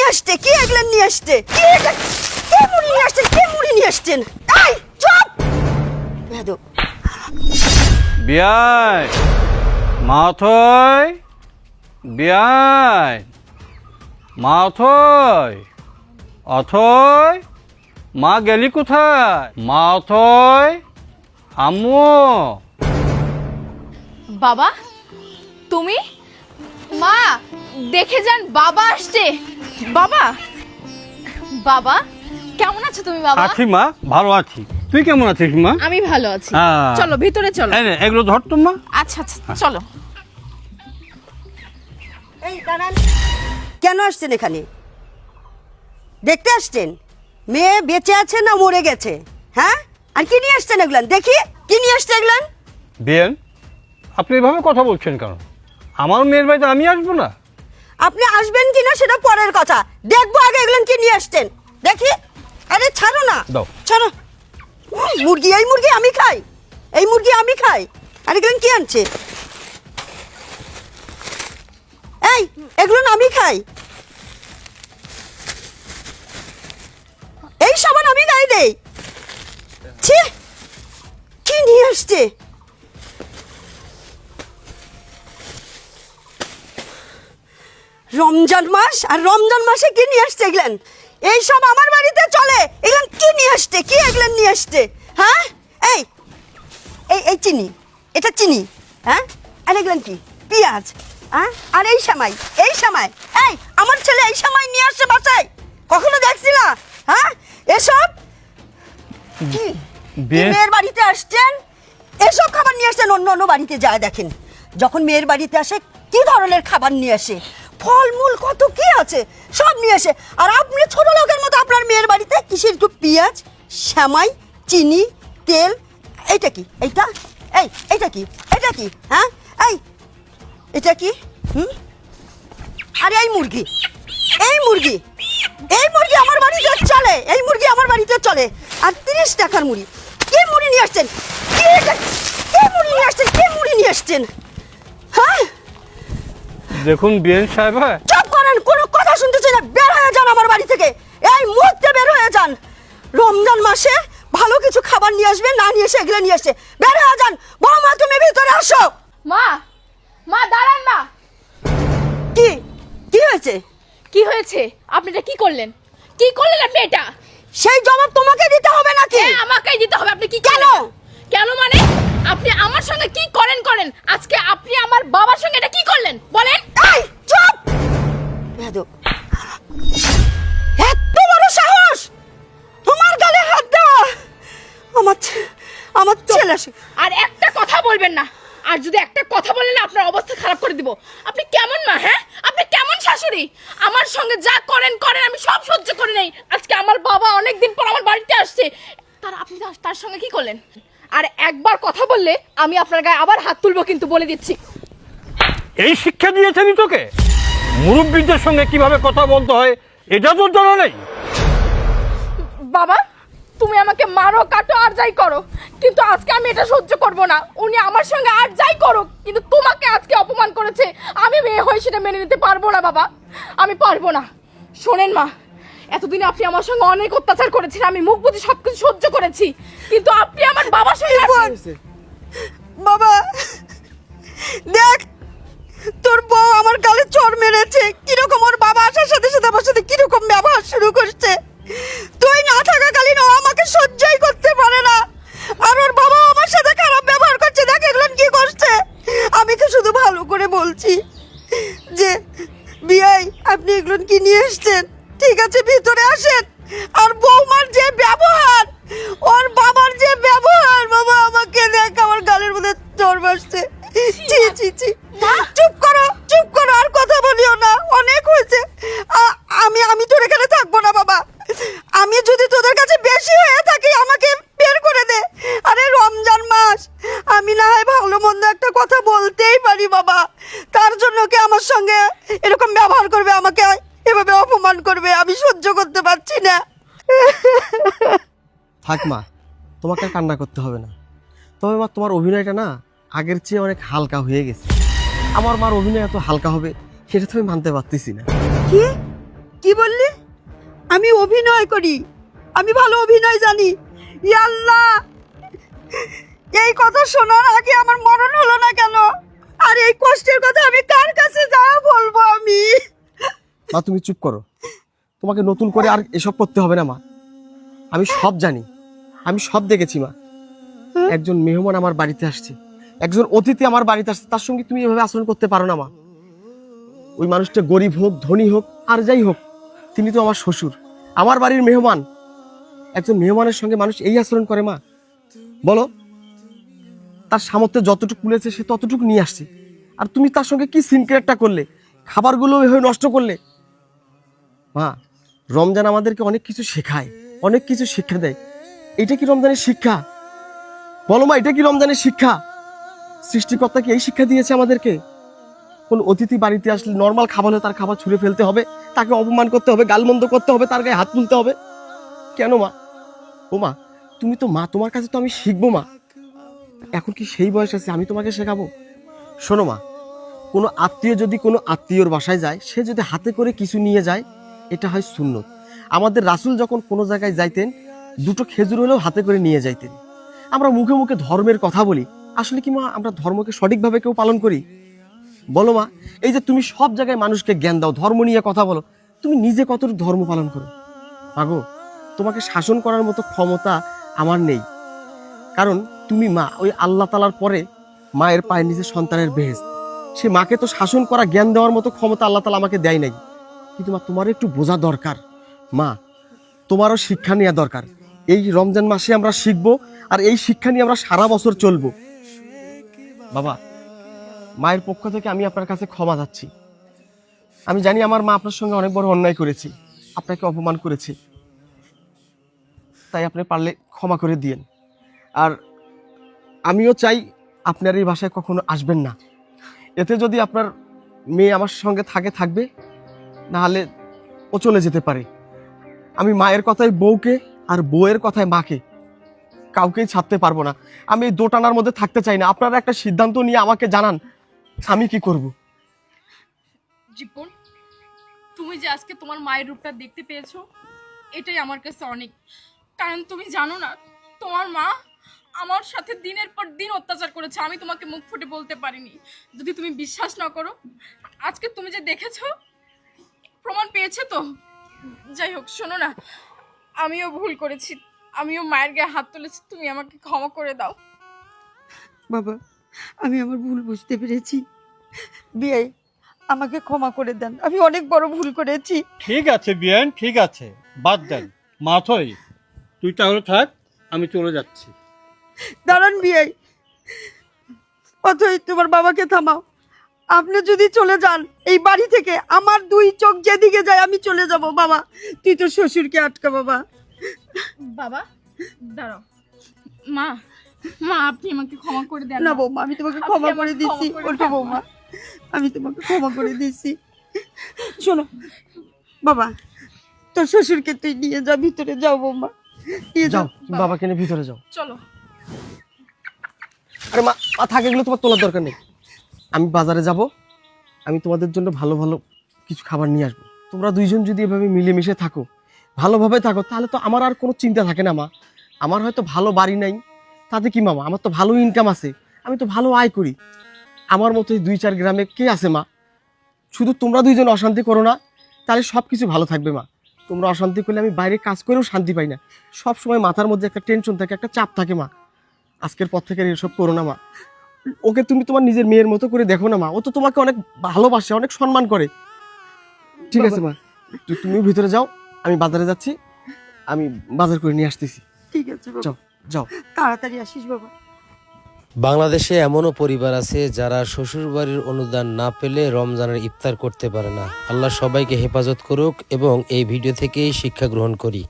নিয়ে আসছে? কি এগুলো নিয়ে আসছে? কি কে মুড়ি নিয়ে আসছেন? কে মুড়ি নিয়ে আসছেন? এই চুপ বেয়াদব। বিয়াই মাথয়, বিয়াই মাথয়, অথয়, মা গেলি কোথায়? মা অথয়, আম্মু। বাবা তুমি? মা দেখে যান, বাবা আসছে। বাবা, বাবা কেমন আছো তুমি? বাবা আছি মা, ভালো আছি। তুই কেমন আছিস মা? আমি ভালো আছি। হ্যাঁ। চলো ভিতরে চলো। এই নে, এগুলো ধর তো মা। আচ্ছা আচ্ছা চলো। এই দাঁড়ান, কেন আসছেন এখানে? দেখতে আসছেন মেয়ে বেঁচে আছে না মরে গেছে? হ্যাঁ, আর কি নিয়ে আসছেন এগুলান? দেখি কি নিয়ে আসছে এগুলান। বিয়েন, আপনি এভাবে কথা বলছেন কেন? আমার মেয়ের বাড়িতে আমি আসবো না? আপনি আসবেন কিনা সেটা পরের কথা, দেখবো আগে এগুলান কি নিয়ে আসছেন দেখি। আরে ছাড়ো না, দাও। ছাড়ো। মুরগি, এই মুরগি আমি খাই, এই মুরগি আমি খাই। আর এগুলান কি আনছে? এই এগুলো আমি খাই, এই সাবান আমি গায়ে দেই। ছি, কি নিয়ে আসছে? রমজান মাস, আর রমজান মাসে কি নিয়ে আসছে এগুলান? এই সব আমার বাড়িতে চলে, এগুলান কি নিয়ে আসছে? কি এগুলান নিয়ে আসছে? হ্যাঁ, এই এই এই চিনি, এটা চিনি। হ্যাঁ, আর এগুলান কি? পেঁয়াজ। হ্যাঁ, আর এই সামাই, এই সামাই। এই আমার ছেলে এই সামাই নিয়ে আসছে বাসায়, কখনো দেখছি না। হ্যাঁ, এসব কি? মেয়ের বাড়িতে আসছেন, এসব খাবার নিয়ে আসছেন? অন্য অন্য বাড়িতে যায় দেখেন, যখন মেয়ের বাড়িতে আসে কি ধরনের খাবার নিয়ে আসে, ফলমূল কত কি আছে সব নিয়ে আসে। আর আপনি ছোট লোকের মতো আপনার মেয়ের বাড়িতে কিসের একটু পেঁয়াজ, শ্যামাই, চিনি, তেল। এইটা কি? এইটা এইটা কি? এটা কি? হ্যাঁ, এই এটা কি? আরে এই মুরগি, এই মুরগি, এই মুরগি আমার বাড়িতে চলে, এই মুরগি আমার বাড়িতে চলে। আর 30 টাকার মুড়ি। কি মুড়ি নিয়ে আসছেন? কি মুড়ি নিয়ে আসছেন? কি মুড়ি নিয়ে আসছেন? হ্যাঁ, দেখুন বিয়েন সাহেব, চুপ করেন, কোনো কথা শুনতেছি না। বের হয়ে যান আমার বাড়ি থেকে, এই মুহূর্তে বের হয়ে যান। রমজান মাসে ভালো কিছু খাবার নিয়ে আসবে, না নিয়ে এসে এগুলো নিয়ে আসছে। বের হয়ে যান। বৌমা তুমি ভিতরে আসো। মা, মা দাঁড়ান মা। কি কি হয়েছে? কি হয়েছে? আপনি এটা কি করলেন? কি করলেন আপনি এটা? সেই জবাব তোমাকে দিতে হবে নাকি? হ্যাঁ, আমাকেই দিতে হবে। আপনি কি কেন? করলেন? কেন মানে? আপনি আমার সঙ্গে কি করেন করেন, আজকে আপনি আমার বাবার সঙ্গে এটা কি করলেন বলেন? এই চুপ বেয়াদব। এত বড় সাহস তোমার গালে হাত দেওয়া! আমার ছেলে। আর একটা কথা বলবেন না, আর যদি একটা কথা বলেন আপনার অবস্থা খারাপ করে দিব। আপনি কেমন মা? হ্যাঁ, আপনি কেমন শাশুড়ি? আমার সঙ্গে যা করেন করেন, আমি সব সহ্য করে নেই। আজকে আমার বাবা অনেকদিন পর আমার বাড়িতে আসছে, আপনি তার সঙ্গে কি করলেন? আর একবার কথা বললে আমি আপনার গায়ে আবার হাত তুলবো, কিন্তু বলে দিচ্ছি। এই শিক্ষা দিয়েছেন তোকে? মুরব্বীদের সঙ্গে কিভাবে কথা বলতে হয় এটা তোর জানা নেই? বাবা, তুমি আমাকে মারো, কাটো, আর যাই করো, কিন্তু আজকে আমি এটা সহ্য করব না। উনি আমার সঙ্গে আর যাই করো, কিন্তু তোমাকে আজকে অপমান করেছে, আমি মেয়ে হয়ে সেটা মেনে নিতে পারবো না বাবা, আমি পারবো না। শোনেন মা, এতদিনে আপনি আমার সঙ্গে অনেক অত্যাচার করেছেন, আমি মুখ বুঝে সবকিছু সহ্য করেছি, কিন্তু আপনি আমার বাবার সঙ্গে বাবা দেখ, তোর বউ আমার গালে চড় মেরেছে। কিরকম ওর বাবা আসার সাথে সাথে আমার সাথে কিরকম ব্যবহার শুরু করছে। তুই না থাকাকালীন ও আমাকে সহ্যই করতে পারে না, আর ওর বাবা আমার সাথে খারাপ ব্যবহার করছে। দেখ এগুলো কি করছে। আমি তো শুধু ভালো করে বলছি যে বিয়াই আপনি এগুলো কি নিয়ে এসছেন, ঠিক আছে ভিতরে আসেন। আর বৌমার যে ব্যবহার, ওর বাবার যে ব্যবহার, বাবা আমাকে দেখ আমার গালের মধ্যে চড় বসছে। ছি ছি ছি, চুপ করো, চুপ করো, আর কথা বলিও না, অনেক হয়েছে। আমি তোর এখানে থাকবো না বাবা। আমি যদি তোদের কাছে বেশি হয়ে থাকি আমাকে বের করে দে। আরে রমজান মাস, আমি না হয় ভালো মন্দ একটা কথা বলতেই পারি বাবা, তার জন্য কি আমার সঙ্গে এরকম ব্যবহার করবে, আমাকে এভাবে অপমান করবে? আমি সহ্য করতে পারছি না। থাক মা, তোমাকে আর কান্না করতে হবে না। তবে মা, তোমার অভিনয়টা না আগের চেয়ে অনেক হালকা হয়ে গেছে। আমার মার অভিনয় এত হালকা হবে সেটা তো আমি মানতে পারতেছি না। কি কি বললি? আমি অভিনয় করি, আমি ভালো অভিনয় জানি। ইয়া আল্লাহ, এই কথা শোনার আগে আমার মরণ হলো না কেন? আর এই কষ্টের কথা আমি কার কাছে যা বলবো আমি? মা তুমি চুপ করো, তোমাকে নতুন করে আর এসব করতে হবে না মা। আমি সব জানি, আমি সব দেখেছি মা। একজন মেহমান আমার বাড়িতে আসছে, একজন অতিথি আমার বাড়িতে আসছে, তার সঙ্গে তুমি এভাবে আচরণ করতে পারো না মা। ওই মানুষটা গরিব হোক ধনী হোক আর যাই হোক, তিনি তো আমার শ্বশুর, আমার বাড়ির মেহমান। একজন মেহমানের সঙ্গে মানুষ এই আচরণ করে মা? বলো, তার সামর্থ্যে যতটুকু কুলেছে সে ততটুকু নিয়ে আসছে, আর তুমি তার সঙ্গে কি সিনক্রেটটা করলে, খাবারগুলো এভাবে নষ্ট করলে। মা, রমজান আমাদেরকে অনেক কিছু শেখায়, অনেক কিছু শিক্ষা দেয়। এটা কি রমজানের শিক্ষা? বলো মা, এটা কি রমজানের শিক্ষা? সৃষ্টিকর্তা কি এই শিক্ষা দিয়েছে আমাদেরকে? কোন অতিথি বাড়িতে আসলে নর্মাল খাবার হলে তার খাবার ছুঁড়ে ফেলতে হবে, তাকে অপমান করতে হবে, গালমন্দ করতে হবে, তার গায়ে হাত তুলতে হবে? কেন মা? ও মা, তুমি তো মা, তোমার কাছে তো আমি শিখবো মা। এখন কি সেই বয়স আছে আমি তোমাকে শেখাবো? শোনো মা, কোনো আত্মীয় যদি কোনো আত্মীয়র বাসায় যায়, সে যদি হাতে করে কিছু নিয়ে যায়, এটা হয় সুন্নত। আমাদের রাসূল যখন কোনো জায়গায় যাইতেন, দুটো খেজুর হলেও হাতে করে নিয়ে যাইতেন। আমরা মুখে মুখে ধর্মের কথা বলি, আসলে কি মা আমরা ধর্মকে সঠিকভাবে কেউ পালন করি? বলো মা, এই যে তুমি সব জায়গায় মানুষকে জ্ঞান দাও, ধর্ম নিয়ে কথা বলো, তুমি নিজে কতটুকু ধর্ম পালন করো? মাগো, তোমাকে শাসন করার মতো ক্ষমতা আমার নেই, কারণ তুমি মা। ওই আল্লাহ তাআলার পরে মায়ের পায়ের নিচে সন্তানের বেহেশত। সে মাকে তো শাসন করা, জ্ঞান দেওয়ার মতো ক্ষমতা আল্লাহ তাআলা আমাকে দেয় নাই। কিন্তু মা, তোমার একটু বোঝা দরকার মা, তোমারও শিক্ষা নেওয়া দরকার। এই রমজান মাসে আমরা শিখবো, আর এই শিক্ষা নিয়ে আমরা সারা বছর চলবো। বাবা, মায়ের পক্ষ থেকে আমি আপনার কাছে ক্ষমা চাচ্ছি। আমি জানি আমার মা আপনার সঙ্গে অনেক বড় অন্যায় করেছি, আপনাকে অপমান করেছি, তাই আপনি পারলে ক্ষমা করে দিয়েন। আর আমিও চাই আপনার এই বাসায় কখনো আসবেন না। এতে যদি আপনার মেয়ে আমার সঙ্গে থাকবে, না হলে ও চলে যেতে পারে। আমি মায়ের কথায় বউকে আর বউয়ের কথায় মাকে কাউকেই ছাড়তে পারবো না। আমি এই দোটানার মধ্যে থাকতে চাই না। আপনারা একটা সিদ্ধান্ত নিয়ে আমাকে জানান আমি কি করব। জীবন, তুমি যে আজকে তোমার মায়ের রূপটা দেখতে পেয়েছো, এটাই আমার কাছে অনেক। কারণ তুমি জানো না, তোমার মা আমার সাথে দিনের পর দিন অত্যাচার করেছে, আমি তোমাকে মুখ ফুটে বলতে পারিনি। যদি তুমি বিশ্বাস না করো, আজকে তুমি যে দেখেছো, প্রমাণ পেয়েছে তো। যাই হোক, শোনো না, আমিও ভুল করেছি, আমিও মায়ের গায়ে হাত তুলেছি, তুমি আমাকে ক্ষমা করে দাও। বাবা, আমি আমার ভুল বুঝতে পেরেছি। বিয়াই, আমাকে ক্ষমা করে দেন, আমি অনেক বড় ভুল করেছি। ঠিক আছে বিয়ান, ঠিক আছে, বাদ দেন। মাথই, তুই তাহলে থাক, আমি চলে যাচ্ছি। দাঁড়ান বিয়াই, অথই তোমার বাবাকে থামাও। আপনি যদি চলে যান এই বাড়ি থেকে, আমার দুই চোখ যেদিকে যায় আমি চলে যাব। বাবা, তুই তোর শ্বশুরকে আটকা। বাবা, বাবা দাঁড়াও। মা, মা আপনি আমাকে ক্ষমা করে দেন না বৌমা, আমি তোমাকে ক্ষমা আপনি করে আমাকে দিচ্ছি। ক্ষমা করে ওঠো দেন, বৌমা, আমি তোমাকে ক্ষমা করে দিচ্ছি। শোনো বাবা, তোর শ্বশুরকে তুই নিয়ে যা, ভিতরে যাও বৌমা, নিয়ে যাও, যাও। তুমি বাবাকে নিয়ে ভিতরে যাও। চলো। আরে মা, থাকে এগুলো তোমার তোলার দরকার নেই। আমি বাজারে যাব, আমি তোমাদের জন্য ভালো ভালো কিছু খাবার নিয়ে আসবো। তোমরা দুইজন যদি এভাবে মিলেমিশে থাকো, ভালোভাবে থাকো, তাহলে তো আমার আর কোনো চিন্তা থাকে না মা। আমার হয়তো ভালো বাড়ি নাই, তাতে কি মামা, আমার তো ভালো ইনকাম আছে, আমি তো ভালো আয় করি। আমার মতো 2-4 গ্রামে কে আছে মা? শুধু তোমরা দুইজন অশান্তি করো না, তাহলে সব কিছু ভালো থাকবে মা। তোমরা অশান্তি করলে আমি বাইরে কাজ করেও শান্তি পাই না। সব সময় মাথার মধ্যে একটা টেনশন থাকে, একটা চাপ থাকে মা। আজকের পর থেকে এসব করো না মা। ওকে তুমি তোমার নিজের মেয়ের মতো করে দেখো না মা, ও তো তোমাকে অনেক ভালোবাসে, অনেক সম্মান করে। ঠিক আছে মা, তুমিও ভিতরে যাও, আমি বাজারে যাচ্ছি, আমি বাজার করে নিয়ে আসতেছি। ঠিক আছে বাবা, যাও যাও, তাড়াতাড়ি আসিস বাবা। বাংলাদেশে এমনও পরিবার আছে যারা শ্বশুরবাড়ির অনুদান না পেলে রমজানের ইফতার করতে পারে না। আল্লাহ সবাইকে হেফাজত করুক এবং এই ভিডিও থেকেই শিক্ষা গ্রহণ করি।